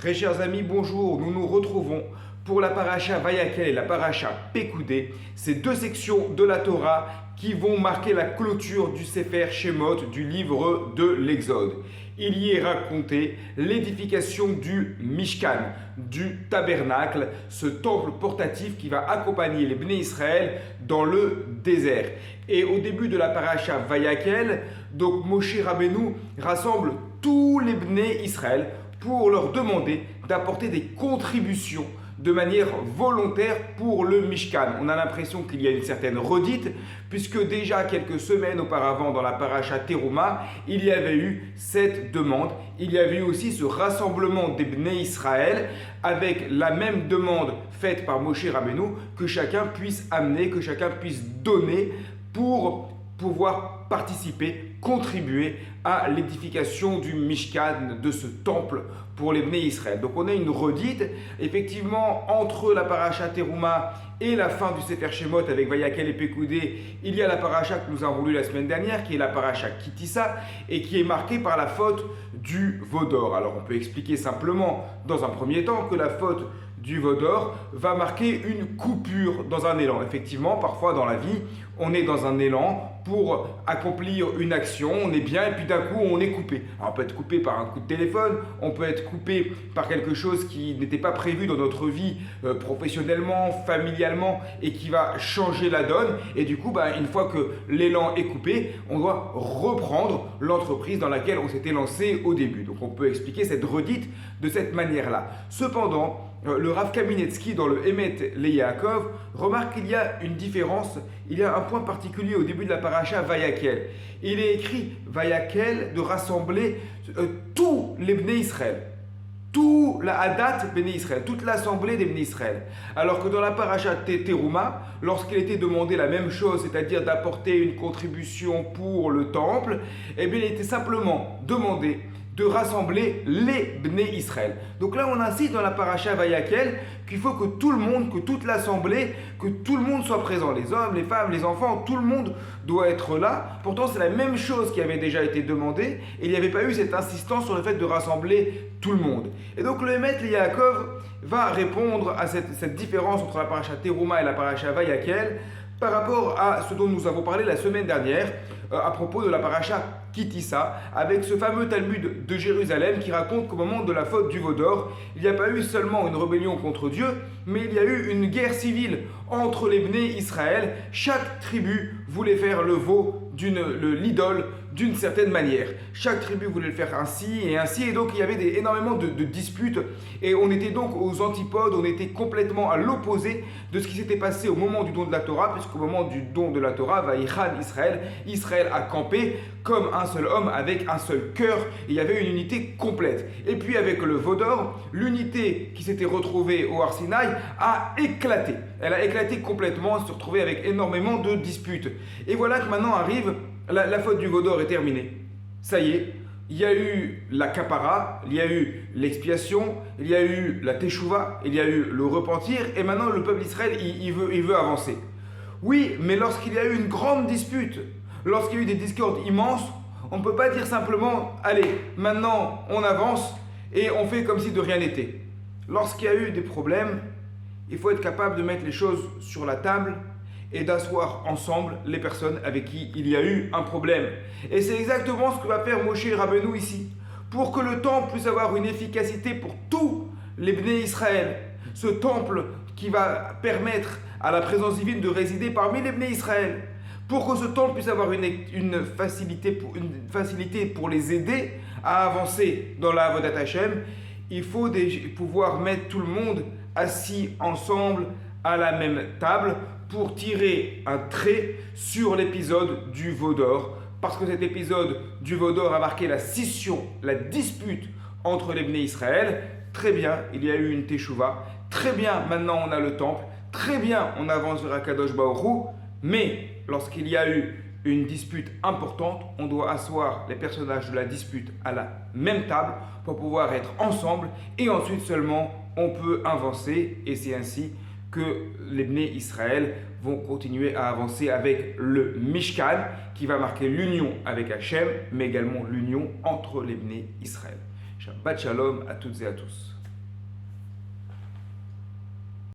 Très chers amis, bonjour, nous nous retrouvons pour la paracha Vayakel et la paracha Pekoudé, ces deux sections de la Torah qui vont marquer la clôture du Sefer Shemot, du livre de l'Exode. Il y est raconté l'édification du Mishkan, du tabernacle, ce temple portatif qui va accompagner les Bnei Israël dans le désert. Et au début de la paracha Vayakel, donc Moshe Rabbeinu rassemble tous les Bnei Israël pour leur demander d'apporter des contributions de manière volontaire pour le Mishkan. On a l'impression qu'il y a une certaine redite, puisque déjà quelques semaines auparavant dans la paracha Teruma, il y avait eu cette demande. Il y avait eu aussi ce rassemblement des Bnei Israël avec la même demande faite par Moshe Rabbeinu, que chacun puisse amener, que chacun puisse donner pour pouvoir participer, contribuer à l'édification du Mishkan, de ce temple pour les Bnei Israël. Donc on a une redite, effectivement, entre la paracha Teruma et la fin du Sefer Shemot avec Vayakel et Pekoudé, il y a la paracha que nous avons lue la semaine dernière, qui est la paracha Kitissa, et qui est marquée par la faute du veau d'or. Alors on peut expliquer simplement, dans un premier temps, que la faute du veau d'or va marquer une coupure dans un élan. Effectivement, parfois dans la vie, on est dans un élan pour accomplir une action, on est bien et puis d'un coup on est coupé. Alors on peut être coupé par un coup de téléphone, on peut être coupé par quelque chose qui n'était pas prévu dans notre vie professionnellement, familialement et qui va changer la donne. Et du coup, une fois que l'élan est coupé, on doit reprendre l'entreprise dans laquelle on s'était lancé au début. Donc on peut expliquer cette redite de cette manière-là. Cependant, le Rav Kaminetsky dans le Emet Yaakov remarque qu'il y a une différence, il y a un point particulier au début de la paracha Vayakel. Il est écrit Vayakel de rassembler tous les Bnei Israël, tout la Hadat Bnei Israël, toute l'assemblée des Bnei Israël. Alors que dans la paracha Teruma, lorsqu'il était demandé la même chose, c'est-à-dire d'apporter une contribution pour le temple, eh bien il était simplement demandé de rassembler les Bnei Israël. Donc là, on insiste dans la paracha Vayakel qu'il faut que tout le monde, que toute l'assemblée, que tout le monde soit présent. Les hommes, les femmes, les enfants, tout le monde doit être là. Pourtant, c'est la même chose qui avait déjà été demandée et il n'y avait pas eu cette insistance sur le fait de rassembler tout le monde. Et donc, le Emet Yaakov va répondre à cette différence entre la paracha Teruma et la paracha Vayakel par rapport à ce dont nous avons parlé la semaine dernière à propos de la paracha Kitissa, avec ce fameux Talmud de Jérusalem qui raconte qu'au moment de la faute du veau d'or, il n'y a pas eu seulement une rébellion contre Dieu, mais il y a eu une guerre civile entre les Bnei Israël. Chaque tribu voulait faire le veau, l'idole, d'une certaine manière. Chaque tribu voulait le faire ainsi, et donc il y avait énormément de disputes, et on était donc aux antipodes, on était complètement à l'opposé de ce qui s'était passé au moment du don de la Torah, puisqu'au moment du don de la Torah, Vaïchan Israël, Israël a campé comme un seul homme avec un seul cœur, et il y avait une unité complète. Et puis avec le veau d'or, l'unité qui s'était retrouvée au Har Sinaï a éclaté. Elle a éclaté complètement, elle se retrouvait avec énormément de disputes. Et voilà que maintenant arrive, la faute du veau d'or est terminée. Ça y est, il y a eu la kapara, il y a eu l'expiation, il y a eu la teshuva, il y a eu le repentir, et maintenant le peuple d'Israël, il veut avancer. Oui, mais lorsqu'il y a eu une grande dispute, lorsqu'il y a eu des discordes immenses, on ne peut pas dire simplement « Allez, maintenant on avance et on fait comme si de rien n'était ». Lorsqu'il y a eu des problèmes, il faut être capable de mettre les choses sur la table et d'asseoir ensemble les personnes avec qui il y a eu un problème. Et c'est exactement ce que va faire Moshe Rabbeinu ici. Pour que le temple puisse avoir une efficacité pour tous les Bnei Israël, ce temple qui va permettre à la présence divine de résider parmi les Bnei Israël, pour que ce temple puisse avoir une facilité pour les aider à avancer dans la Avodat Hashem, il faut pouvoir mettre tout le monde assis ensemble à la même table pour tirer un trait sur l'épisode du veau d'or, parce que cet épisode du veau d'or a marqué la scission, la dispute entre les Bnei Israël. Très bien, il y a eu une teshuva, très bien, maintenant on a le temple, très bien, on avance vers Akadosh Baruch Hu, mais lorsqu'il y a eu une dispute importante, on doit asseoir les personnages de la dispute à la même table pour pouvoir être ensemble, et ensuite seulement on peut avancer, et c'est ainsi que les Bnei Israël vont continuer à avancer avec le Mishkan qui va marquer l'union avec Hachem, mais également l'union entre les Bnei Israël. Shabbat Shalom à toutes et à tous.